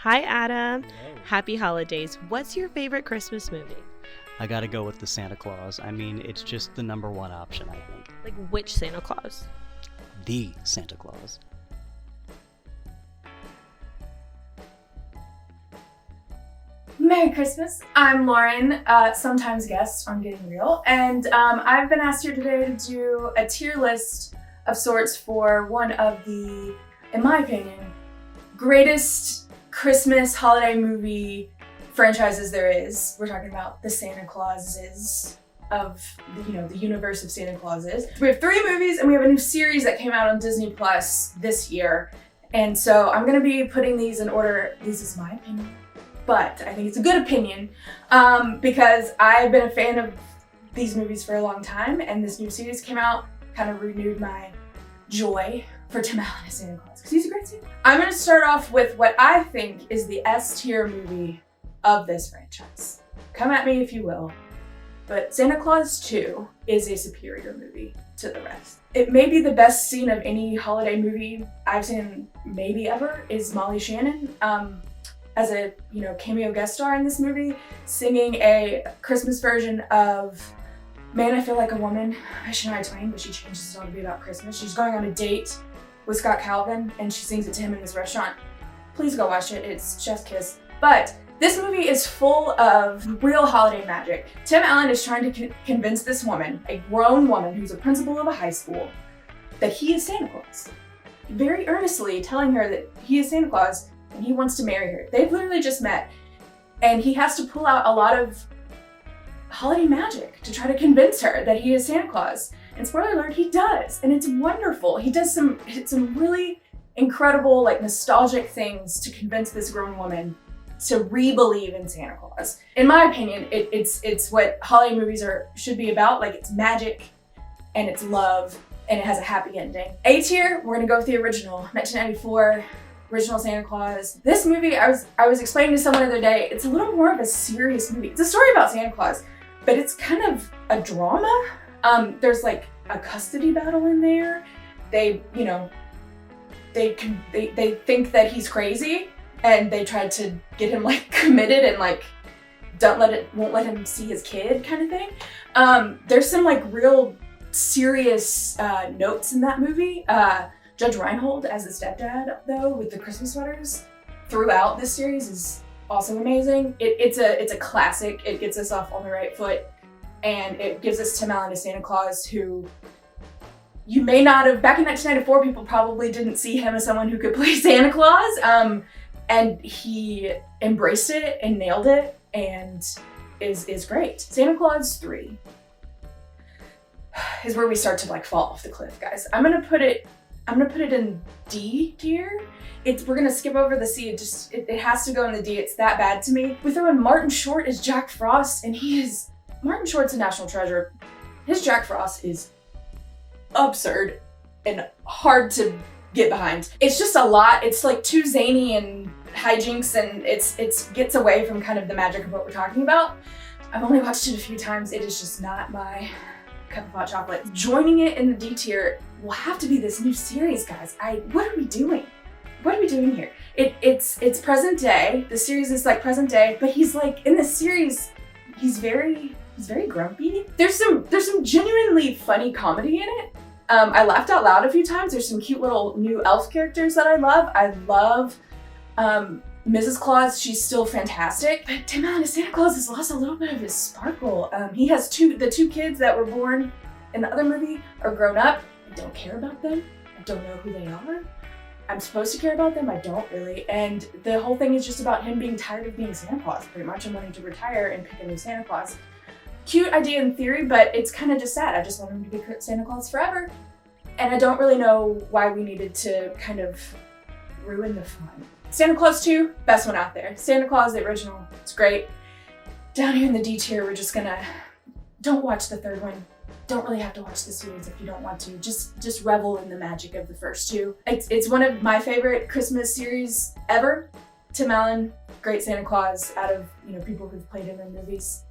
Hi, Adam. Hello. Happy holidays. What's your favorite Christmas movie? I gotta go with the Santa Claus. I mean, it's just the number one option, I think. Like, which Santa Claus? The Santa Claus. Merry Christmas. I'm Lauren, sometimes guest on Getting Real, and I've been asked here today to do a tier list of sorts for one of the, in my opinion, greatest Christmas holiday movie franchises there is. We're talking about the Santa Clauses of the universe of Santa Clauses. We have 3 movies and we have a new series that came out on Disney Plus this year. And so I'm gonna be putting these in order. This is my opinion, but I think it's a good opinion because I've been a fan of these movies for a long time, and this new series came out, kind of renewed my joy for Tim Allen as Santa Claus, because he's a great Santa. I'm gonna start off with what I think is the S tier movie of this franchise. Come at me if you will, but Santa Claus 2 is a superior movie to the rest. It may be the best scene of any holiday movie I've seen maybe ever is Molly Shannon as a cameo guest star in this movie, singing a Christmas version of Man, I Feel Like a Woman by Shania Twain, but she changes it all to be about Christmas. She's going on a date with Scott Calvin and she sings it to him in this restaurant. Please go watch it, it's chef's kiss. But this movie is full of real holiday magic. Tim Allen is trying to convince this woman, a grown woman who's a principal of a high school, that he is Santa Claus. Very earnestly telling her that he is Santa Claus and he wants to marry her. They've literally just met, and he has to pull out a lot of holiday magic to try to convince her that he is Santa Claus. And spoiler alert, he does, and it's wonderful. He does some really incredible, nostalgic things to convince this grown woman to re-believe in Santa Claus. In my opinion, it's what holiday movies should be about. It's magic and it's love and it has a happy ending. A tier, we're gonna go with the original, 1994, original Santa Claus. This movie, I was explaining to someone the other day, it's a little more of a serious movie. It's a story about Santa Claus, but it's kind of a drama. There's a custody battle in there. They think that he's crazy, and they tried to get him committed and won't let him see his kid kind of thing. There's some real serious notes in that movie. Judge Reinhold as the stepdad, though, with the Christmas sweaters throughout this series is also amazing. It's a classic. It gets us off on the right foot, and it gives us Tim Allen as Santa Claus, who you may not have, back in 1994, people probably didn't see him as someone who could play Santa Claus. And he embraced it and nailed it and is great. Santa Claus 3 is where we start to fall off the cliff, guys. I'm gonna put it in D tier. We're gonna skip over the C. It has to go in the D. It's that bad to me. We throw in Martin Short as Jack Frost, and Martin Short's a national treasure. His Jack Frost is absurd and hard to get behind. It's just a lot. It's too zany and hijinks, and it gets away from kind of the magic of what we're talking about. I've only watched it a few times. It is just not my cup of hot chocolate. Joining it in the D tier will have to be this new series, guys. What are we doing? What are we doing here? It's present day. The series is present day, but he's in the series, he's very grumpy. There's some genuinely funny comedy in it. I laughed out loud a few times. There's some cute little new elf characters that I love. I love Mrs. Claus. She's still fantastic. But Tim Allen as Santa Claus has lost a little bit of his sparkle. He has the two kids that were born in the other movie are grown up. I don't care about them. I don't know who they are. I'm supposed to care about them. I don't really. And the whole thing is just about him being tired of being Santa Claus, pretty much, and wanting to retire and pick a new Santa Claus. Cute idea in theory, but it's kind of just sad. I just want him to be Santa Claus forever. And I don't really know why we needed to kind of ruin the fun. Santa Claus 2, best one out there. Santa Claus, the original, it's great. Down here in the D tier, we're just gonna, don't watch the third one. Don't really have to watch the series if you don't want to. Just revel in the magic of the first 2. It's one of my favorite Christmas series ever. Tim Allen, great Santa Claus, out of people who've played him in movies.